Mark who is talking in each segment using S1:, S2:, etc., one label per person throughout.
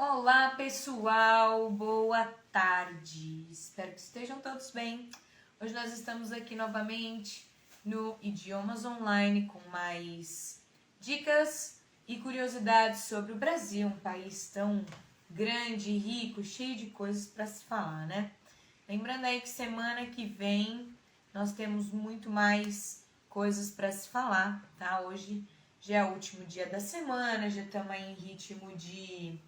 S1: Olá pessoal, boa tarde, espero que estejam todos bem. Hoje nós estamos aqui novamente no Idiomas Online com mais dicas e curiosidades sobre o Brasil, um país tão grande, rico, cheio de coisas para se falar, né? Lembrando aí que semana que vem nós temos muito mais coisas para se falar, tá? Hoje já é o último dia da semana, já estamos aí em ritmo de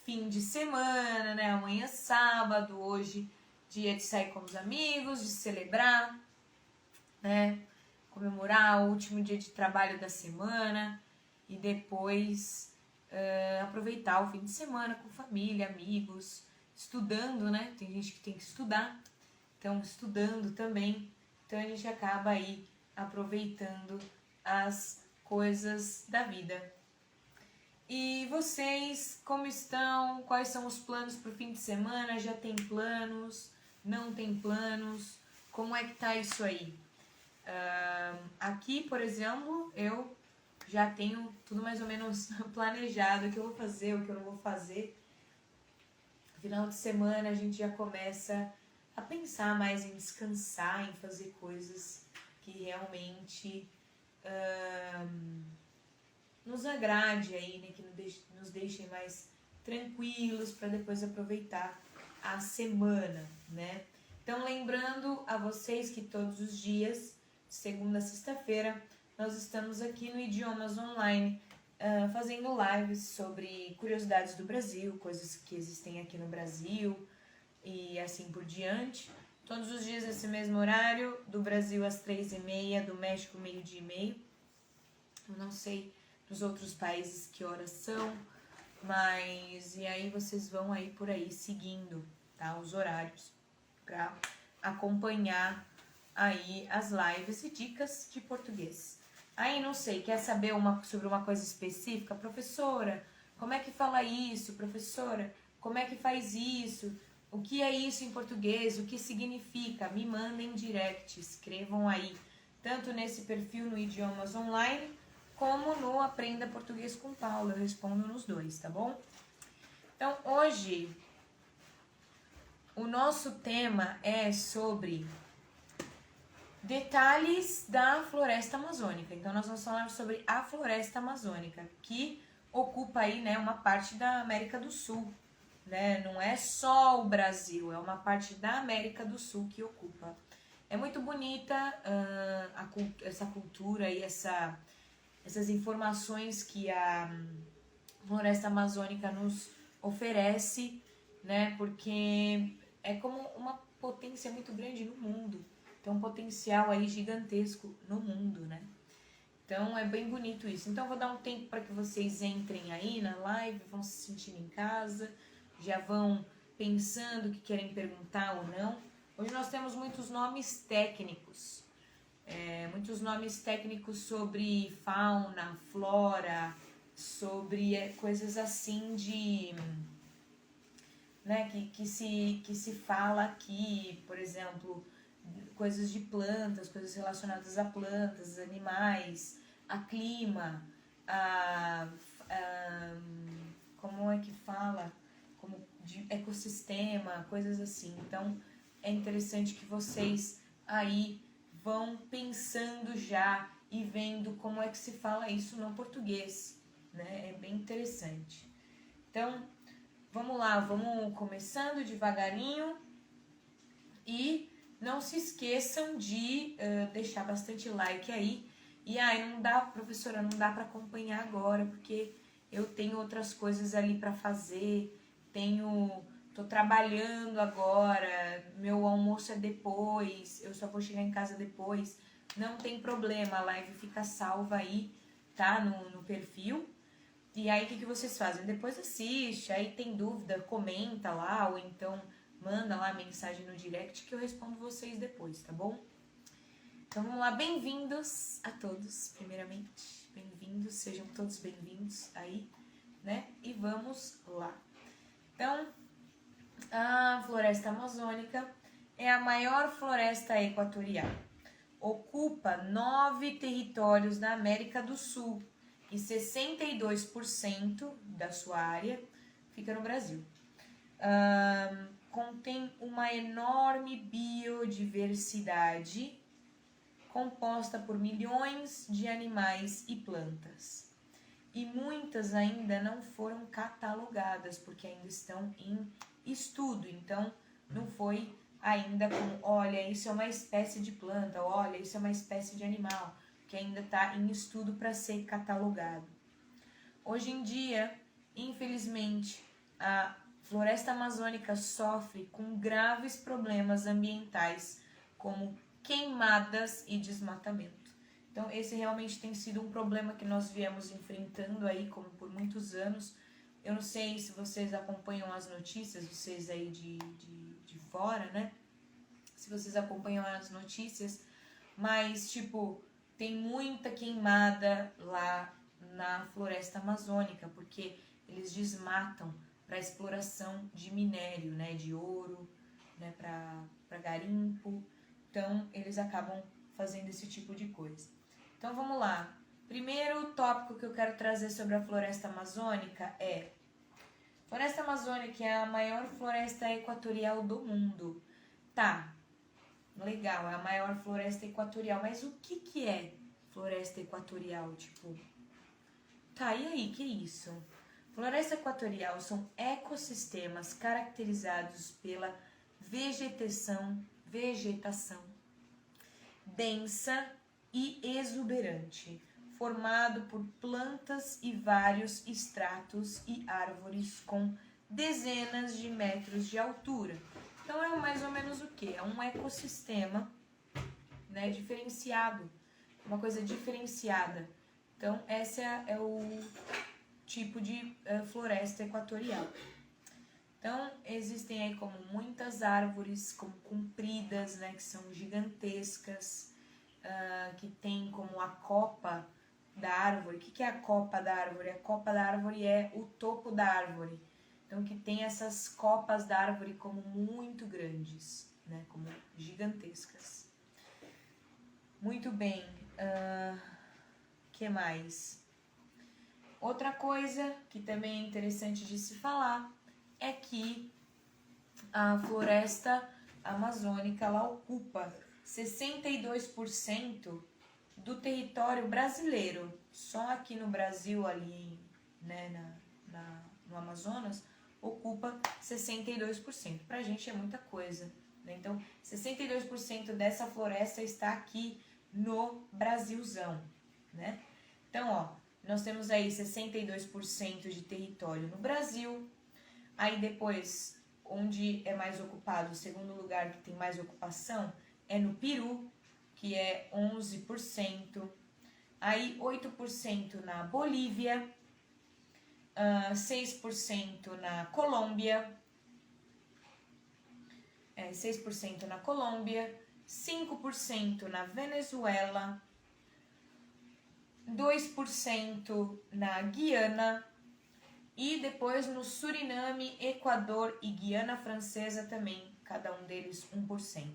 S1: fim de semana, né? Amanhã é sábado, hoje dia de sair com os amigos, de celebrar, né? Comemorar o último dia de trabalho da semana e depois aproveitar o fim de semana com família, amigos, estudando, né? Tem gente que tem que estudar, então estudando também. Então a gente acaba aí aproveitando as coisas da vida. E vocês, como estão? Quais são os planos para o fim de semana? Já tem planos? Não tem planos? Como é que tá isso aí? Aqui, por exemplo, eu já tenho tudo mais ou menos planejado, o que eu vou fazer, o que eu não vou fazer. Final de semana a gente já começa a pensar mais em descansar, em fazer coisas que realmente nos agrade aí, né, que nos deixem mais tranquilos para depois aproveitar a semana, né? Então, lembrando a vocês que todos os dias, segunda a sexta-feira, nós estamos aqui no Idiomas Online, fazendo lives sobre curiosidades do Brasil, coisas que existem aqui no Brasil e assim por diante. Todos os dias nesse mesmo horário, do Brasil às 3h30, do México 12h30. Eu não sei nos outros países que horas são, mas e aí vocês vão aí por aí seguindo, tá, os horários para acompanhar aí as lives e dicas de português. Aí não sei, quer saber sobre uma coisa específica? Professora, como é que fala isso? Professora, como é que faz isso? O que é isso em português? O que significa? Me mandem direct, escrevam aí, tanto nesse perfil no Idiomas Online, como no Aprenda Português com Paula. Eu respondo nos dois, tá bom? Então, hoje, o nosso tema é sobre detalhes da floresta amazônica. Então, nós vamos falar sobre a floresta amazônica, que ocupa aí, né, uma parte da América do Sul, né? Não é só o Brasil, é uma parte da América do Sul que ocupa. É muito bonita essa cultura e essas informações que a floresta amazônica nos oferece, né? Porque é como uma potência muito grande no mundo. Tem um potencial aí gigantesco no mundo, né? Então é bem bonito isso. Então eu vou dar um tempo para que vocês entrem aí na live, vão se sentindo em casa, já vão pensando o que querem perguntar ou não. Hoje nós temos muitos nomes técnicos. Muitos nomes técnicos sobre fauna, flora, sobre coisas assim de, né, que se fala aqui, por exemplo, coisas de plantas, coisas relacionadas a plantas, animais, a clima, como é que fala, como de ecossistema, coisas assim. Então é interessante que vocês aí vão pensando já e vendo como é que se fala isso no português, né? É bem interessante. Então, vamos lá, vamos começando devagarinho e não se esqueçam de deixar bastante like aí. E aí, não dá, professora, não dá para acompanhar agora, porque eu tenho outras coisas ali para fazer, tô trabalhando agora, meu almoço é depois, eu só vou chegar em casa depois. Não tem problema, a live fica salva aí, tá? No perfil. E aí, o que vocês fazem? Depois assiste, aí tem dúvida, comenta lá, ou então manda lá a mensagem no direct que eu respondo vocês depois, tá bom? Então vamos lá, bem-vindos a todos, primeiramente. Bem-vindos, sejam todos bem-vindos aí, né? E vamos lá. Então, a floresta amazônica é a maior floresta equatorial. Ocupa 9 territórios da América do Sul e 62% da sua área fica no Brasil. Contém uma enorme biodiversidade composta por milhões de animais e plantas. E muitas ainda não foram catalogadas, porque ainda estão em estudo. Então, não foi ainda como, olha, isso é uma espécie de planta, olha, isso é uma espécie de animal, que ainda está em estudo para ser catalogado. Hoje em dia, infelizmente, a floresta amazônica sofre com graves problemas ambientais, como queimadas e desmatamento. Então, esse realmente tem sido um problema que nós viemos enfrentando aí como por muitos anos. Eu não sei se vocês acompanham as notícias, vocês aí de fora, né? Se vocês acompanham as notícias, mas, tipo, tem muita queimada lá na floresta amazônica, porque eles desmatam para exploração de minério, né? De ouro, né? Para garimpo. Então, eles acabam fazendo esse tipo de coisa. Então, vamos lá. Primeiro tópico que eu quero trazer sobre a floresta amazônica é: floresta amazônica é a maior floresta equatorial do mundo. Tá, legal, é a maior floresta equatorial, mas o que é floresta equatorial? Tipo, tá, e aí, que isso? Floresta equatorial são ecossistemas caracterizados pela vegetação densa e exuberante, formado por plantas e vários estratos e árvores com dezenas de metros de altura. Então é mais ou menos o que? É um ecossistema, né, diferenciado, uma coisa diferenciada. Então esse é o tipo de floresta equatorial. Então, existem aí como muitas árvores, como compridas, né, que são gigantescas, que tem como a copa da árvore. O que é a copa da árvore? A copa da árvore é o topo da árvore. Então, que tem essas copas da árvore como muito grandes, né, como gigantescas. Muito bem. Que mais? Outra coisa que também é interessante de se falar é que a floresta amazônica ela ocupa 62% do território brasileiro. Só aqui no Brasil, ali, né, no Amazonas, ocupa 62%. Pra gente é muita coisa, né? Então, 62% dessa floresta está aqui no Brasilzão, né? Então, ó, nós temos aí 62% de território no Brasil. Aí depois, onde é mais ocupado, o segundo lugar que tem mais ocupação é no Peru, que é 11%. Aí 8% na Bolívia, 6% na Colômbia, 5% na Venezuela, 2% na Guiana e depois no Suriname, Equador e Guiana Francesa também, cada um deles 1%.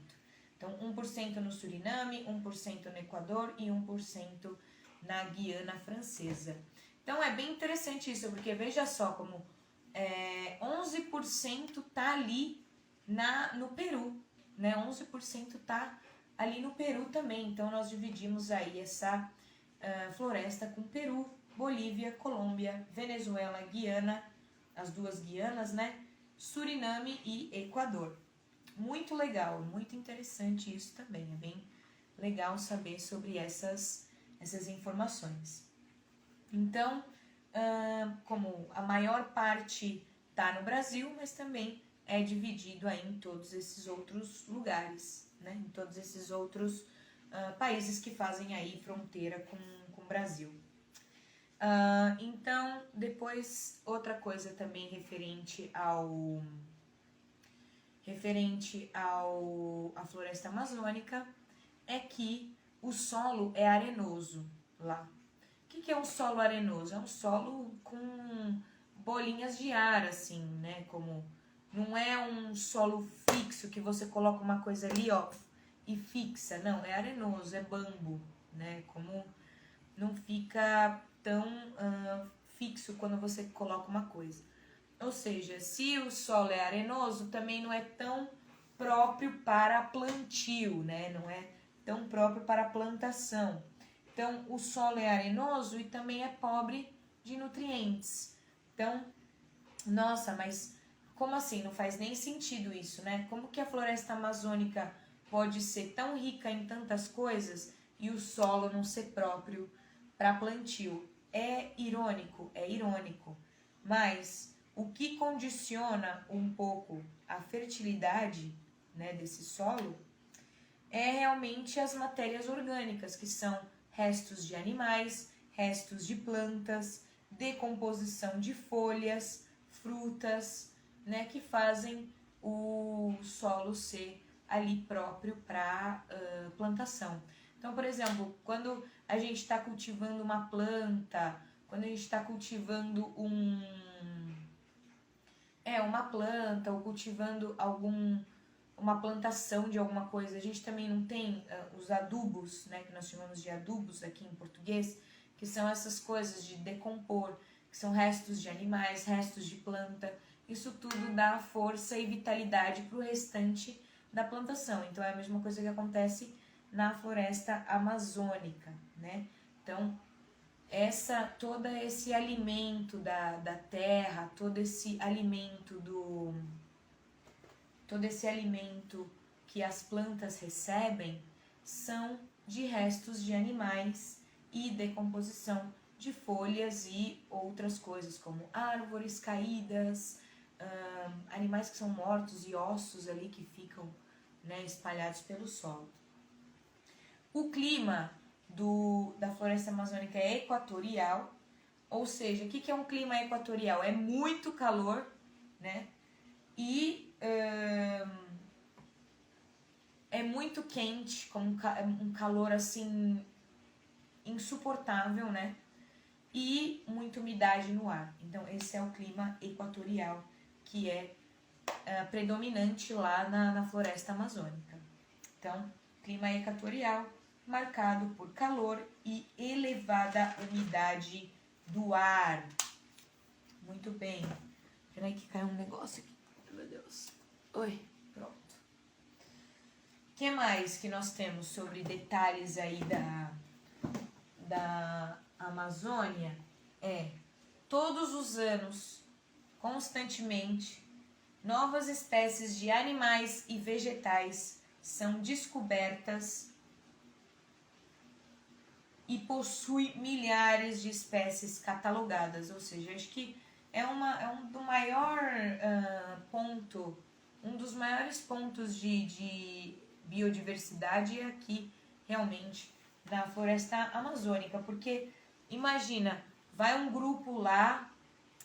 S1: Então 1% no Suriname, 1% no Equador e 1% na Guiana Francesa. Então é bem interessante isso, porque veja só como 11% tá ali no Peru, né? 11% tá ali no Peru também. Então nós dividimos aí essa floresta com Peru, Bolívia, Colômbia, Venezuela, Guiana, as duas Guianas, né? Suriname e Equador. Muito legal, muito interessante isso também. É bem legal saber sobre essas informações. Então, como a maior parte está no Brasil, mas também é dividido aí em todos esses outros lugares, né? Em todos esses outros países que fazem aí fronteira com o Brasil. Então, depois, outra coisa também referente à floresta amazônica é que o solo é arenoso lá. O que é um solo arenoso? É um solo com bolinhas de ar, assim, né? Como não é um solo fixo que você coloca uma coisa ali, ó, e fixa. Não, é arenoso, é bambo, né? Como não fica tão fixo quando você coloca uma coisa. Ou seja, se o solo é arenoso, também não é tão próprio para plantio, né? Não é tão próprio para plantação. Então, o solo é arenoso e também é pobre de nutrientes. Então, nossa, mas como assim? Não faz nem sentido isso, né? Como que a floresta amazônica pode ser tão rica em tantas coisas e o solo não ser próprio para plantio? É irônico. Mas o que condiciona um pouco a fertilidade, né, desse solo é realmente as matérias orgânicas, que são restos de animais, restos de plantas, decomposição de folhas, frutas, né, que fazem o solo ser ali próprio para plantação. Então, por exemplo, quando a gente está cultivando uma planta, quando a gente está cultivando uma planta ou cultivando uma plantação de alguma coisa, a gente também não tem os adubos, né, que nós chamamos de adubos aqui em português, que são essas coisas de decompor, que são restos de animais, restos de planta. Isso tudo dá força e vitalidade para o restante da plantação. Então é a mesma coisa que acontece na floresta amazônica, né? Então todo esse alimento da terra, todo esse alimento que as plantas recebem são de restos de animais e decomposição de folhas e outras coisas, como árvores caídas, animais que são mortos e ossos ali que ficam, né, espalhados pelo solo. O clima da floresta amazônica é equatorial, ou seja, o que é um clima equatorial? É muito calor, né? E é muito quente, com um calor assim insuportável, né? E muita umidade no ar. Então, esse é o clima equatorial, que é predominante lá na floresta amazônica. Então, clima equatorial marcado por calor e elevada umidade do ar. Muito bem. Peraí que caiu um negócio aqui. Meu Deus. Oi, pronto. O que mais que nós temos sobre detalhes aí da Amazônia? Todos os anos, constantemente, novas espécies de animais e vegetais são descobertas e possui milhares de espécies catalogadas, ou seja, acho que um dos maiores pontos de biodiversidade é aqui, realmente, na floresta amazônica, porque imagina, vai um grupo lá,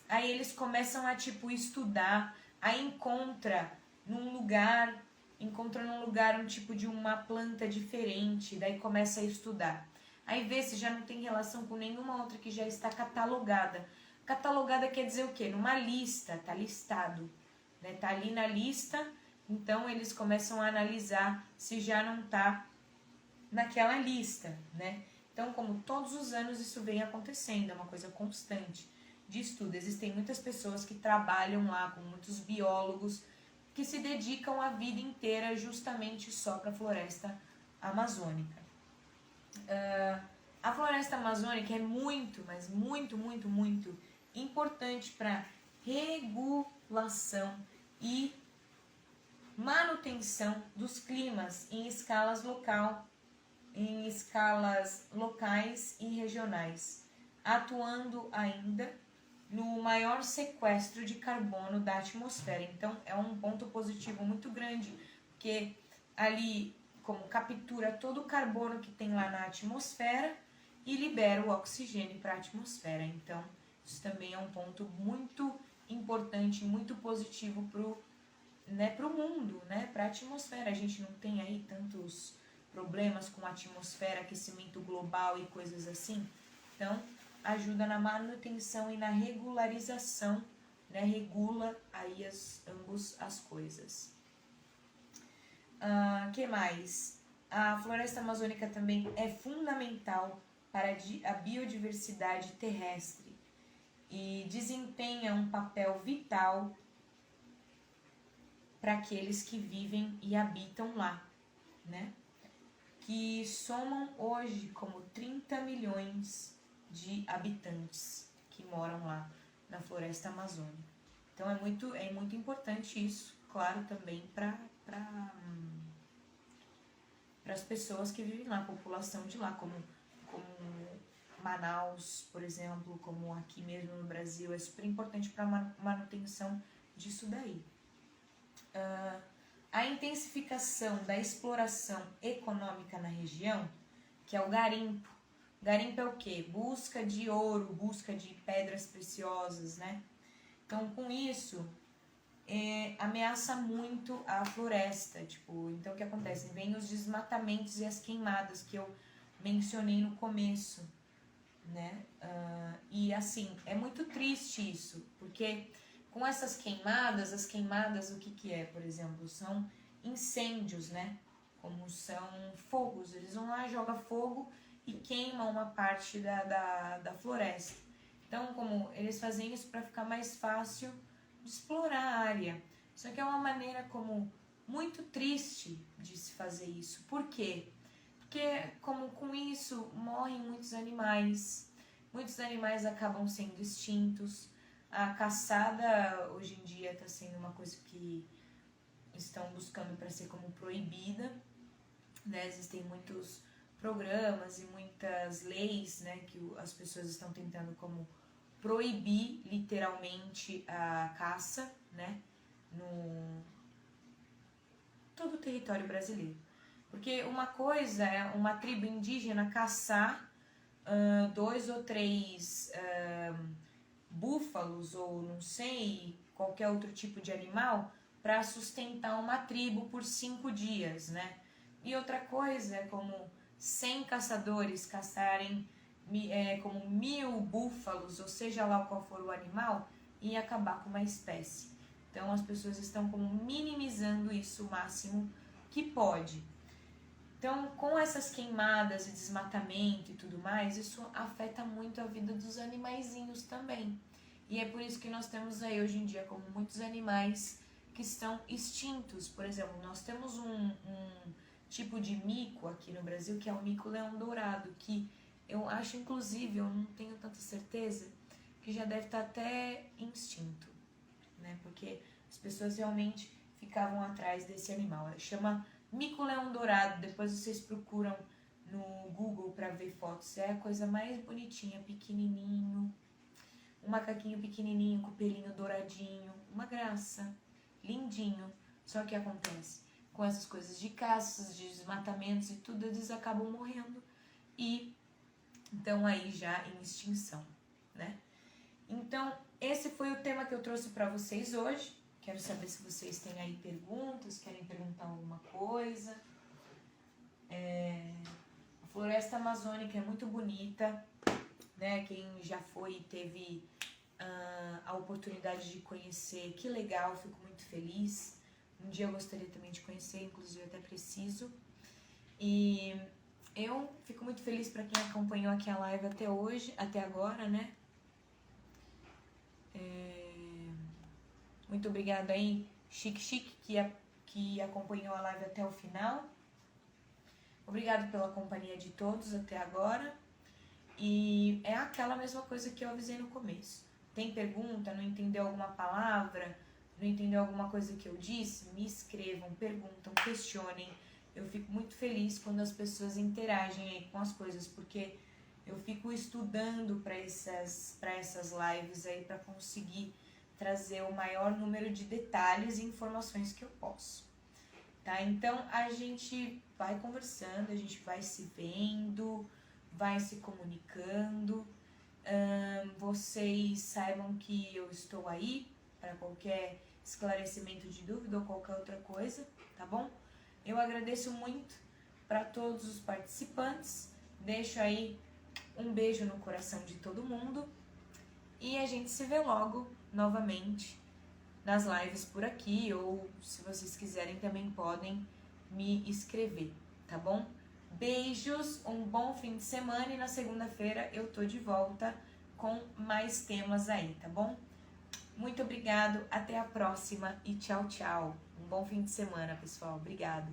S1: aí eles começam a estudar, aí encontra num lugar um tipo de uma planta diferente, daí começa a estudar. Aí vê se já não tem relação com nenhuma outra que já está catalogada. Catalogada quer dizer o quê? Numa lista, tá listado, né? Tá ali na lista, então eles começam a analisar se já não tá naquela lista, né? Então, como todos os anos isso vem acontecendo, é uma coisa constante de estudo. Existem muitas pessoas que trabalham lá, com muitos biólogos, que se dedicam a vida inteira justamente só para a floresta amazônica. A floresta amazônica é muito, mas muito, muito, muito importante para regulação e manutenção dos climas em escalas locais e regionais, atuando ainda no maior sequestro de carbono da atmosfera. Então é um ponto positivo muito grande, porque ali como captura todo o carbono que tem lá na atmosfera e libera o oxigênio para a atmosfera. Então, isso também é um ponto muito importante, muito positivo pro mundo, né? Para a atmosfera. A gente não tem aí tantos problemas com a atmosfera, aquecimento global e coisas assim. Então, ajuda na manutenção e na regularização, né? Regula aí ambos as coisas. Que mais? A floresta amazônica também é fundamental para a biodiversidade terrestre e desempenha um papel vital para aqueles que vivem e habitam lá, né? Que somam hoje como 30 milhões de habitantes que moram lá na floresta amazônica. Então é muito importante isso, claro, também para as pessoas que vivem lá, a população de lá, como Manaus, por exemplo, como aqui mesmo no Brasil, é super importante para a manutenção disso daí. A intensificação da exploração econômica na região, que é o garimpo. Garimpo é o quê? Busca de ouro, busca de pedras preciosas, né? Então, com isso, ameaça muito a floresta. Então, o que acontece? Vem os desmatamentos e as queimadas que eu mencionei no começo, né? E, assim, é muito triste isso, porque com essas queimadas, as queimadas, o que é, por exemplo? São incêndios, né? Como são fogos. Eles vão lá, jogam fogo e queimam uma parte da floresta. Então, como eles fazem isso para ficar mais fácil de explorar a área. Só que é uma maneira como muito triste de se fazer isso. Por quê? Porque como com isso morrem muitos animais acabam sendo extintos. A caçada hoje em dia está sendo uma coisa que estão buscando para ser como proibida, né? Existem muitos programas e muitas leis, né, que as pessoas estão tentando como proibir literalmente a caça, né, no todo o território brasileiro. Porque uma coisa é uma tribo indígena caçar 2 ou 3 búfalos ou não sei, qualquer outro tipo de animal para sustentar uma tribo por 5 dias, né? E outra coisa é como 100 caçadores caçarem como 1000 búfalos, ou seja lá qual for o animal, e acabar com uma espécie. Então as pessoas estão como minimizando isso o máximo que pode. Então, com essas queimadas e desmatamento e tudo mais, isso afeta muito a vida dos animaizinhos também. E é por isso que nós temos aí hoje em dia como muitos animais que estão extintos. Por exemplo, nós temos um tipo de mico aqui no Brasil, que é o mico-leão dourado, que eu acho, inclusive, eu não tenho tanta certeza, que já deve estar até extinto, né? Porque as pessoas realmente ficavam atrás desse animal. Chama mico-leão dourado, depois vocês procuram no Google para ver fotos. É a coisa mais bonitinha, pequenininho, um macaquinho pequenininho com o pelinho douradinho, uma graça, lindinho. Só que acontece, com essas coisas de caças, de desmatamentos e tudo, eles acabam morrendo e estão aí já em extinção, né? Então, esse foi o tema que eu trouxe para vocês hoje. Quero saber se vocês têm aí perguntas, querem perguntar alguma coisa. A floresta amazônica é muito bonita, né? Quem já foi e teve a oportunidade de conhecer, que legal, fico muito feliz. Um dia eu gostaria também de conhecer, inclusive até preciso. E eu fico muito feliz para quem acompanhou aqui a live até hoje, até agora, né? Muito obrigada aí, Chique, que acompanhou a live até o final. Obrigado pela companhia de todos até agora. E é aquela mesma coisa que eu avisei no começo. Tem pergunta, não entendeu alguma palavra, não entendeu alguma coisa que eu disse? Me escrevam, perguntam, questionem. Eu fico muito feliz quando as pessoas interagem aí com as coisas, porque eu fico estudando para essas lives aí para conseguir trazer o maior número de detalhes e informações que eu posso, tá? Então a gente vai conversando, a gente vai se vendo, vai se comunicando. Vocês saibam que eu estou aí para qualquer esclarecimento de dúvida ou qualquer outra coisa, tá bom? Eu agradeço muito para todos os participantes, deixo aí um beijo no coração de todo mundo e a gente se vê logo novamente nas lives por aqui, ou se vocês quiserem também podem me escrever, tá bom? Beijos, um bom fim de semana e na segunda-feira eu tô de volta com mais temas aí, tá bom? Muito obrigado, até a próxima e tchau, tchau. Um bom fim de semana, pessoal. Obrigado.